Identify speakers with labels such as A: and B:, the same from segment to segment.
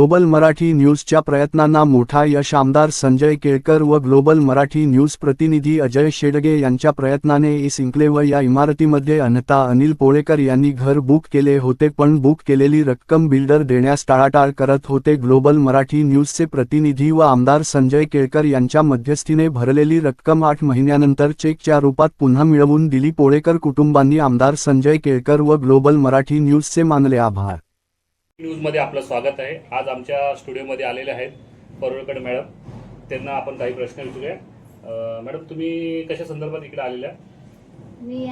A: Global Marathi न्यूजच्या प्रयत्नांना मोठा यश आमदार संजय केळकर व ग्लोबल मराठी न्यूज प्रतिनिधी अजय शेडगे यांच्या प्रयत्नाने एस इन्क्लेव्ह या इमारतीमध्ये अनता अनिल पोळेकर यांनी घर बुक केले होते, पण बुक केलेली रक्कम बिल्डर देण्यास टाळाटाळ करत होते। ग्लोबल मराठी न्यूजचे प्रतिनिधी व आमदार संजय केळकर यांच्या मध्यस्थीने भरलेली रक्कम 8 महिन्यानंतर चेकच्या रूपात पुन्हा मिळवून दिली। पोळेकर कुटुंबांनी आमदार संजय केळकर व ग्लोबल मराठी न्यूजचे मानले आभार।
B: न्यूज मध्ये आपलं स्वागत आहे। आज आमच्या स्टुडिओमध्ये आलेले आहेत परोळकर मॅडम, त्यांना आपण काही प्रश्न विचारूया। मॅडम, तुम्ही कशा संदर्भात इकडे आलेल्या?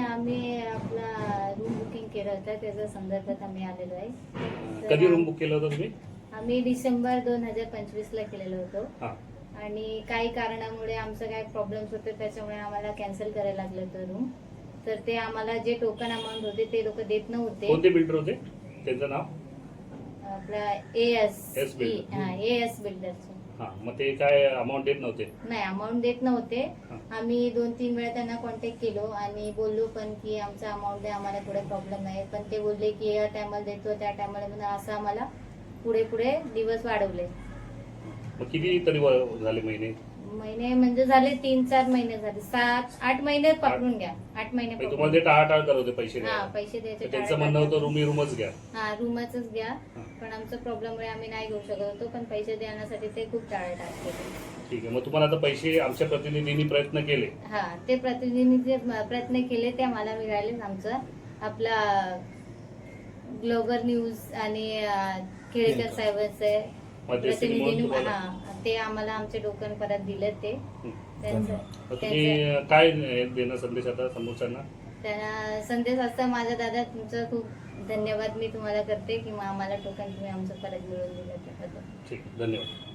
C: आम्ही आपला रूम बुकिंग केलं होतं, त्याच्या संदर्भात आम्ही आलेलो आहे।
B: कधी रूम बुक केलं होतं तुम्ही?
C: आम्ही डिसेंबर 2025 ला केलेलं होतं आणि काही कारणामुळे आमचं काही प्रॉब्लेम्स होते, त्याच्यामुळे आम्हाला कॅन्सल करायला लागलं होतं रूम। तर ते आम्हाला जे टोकन अमाऊंट होते ते लोक देत नव्हते।
B: कोणते बिल्डर होते, त्यांचं नाव?
C: आपला एएस बिल्डर्स।
B: मग ते काय अमाऊंट देत नव्हते?
C: नाही, अमाऊंट देत नव्हते। आम्ही 2-3 वेळा त्यांना कॉन्टॅक्ट केलो आणि बोललो पण की आमचा अमाऊंट द्या, आम्हाला थोडे प्रॉब्लेम आहे। पण ते बोलले की या टायमाला देतो त्या टायमाला, म्हणून असं आम्हाला पुढे दिवस वाढवले।
B: मग किती तरी झाले महिने
C: म्हणजे झाले 3-4 महिने झाले, 7-8 महिने पकडून घ्या। 8 महिने
B: तुम्हाला ते टाळाटाळ करत होते पैसे
C: पैसे द्यायचे।
B: त्यांचं म्हणणं होतं रूमच घ्या।
C: रूमच घ्या, पण आमच्या प्रॉब्लेममुळे आम्ही नाही घेऊ शकत होतो, पण पैसे देण्यासाठी ते खूप टाळाटाळ केले।
B: ठीक आहे, मग तुम्हाला आता पैसे आमच्या प्रतिनिधींनी प्रयत्न केले?
C: ते प्रतिनिधींनी जे प्रयत्न केले ते आम्हाला मिळाले। आमचं आपला ग्लोबल न्यूज आणि केळकर साहेबांचे प्रतिनिधी ते आम्हाला आमचे टोकन परत दिले।
B: तुम्ही काय देणं संदेश आता समोरच्यांना?
C: त्यांना संदेश असता, माझा दादा तुमचं खूप धन्यवाद मी तुम्हाला करते की आम्हाला टोकन तुम्ही आमचं परत मिळवून दिलं त्याबद्दल।
B: ठीक, धन्यवाद।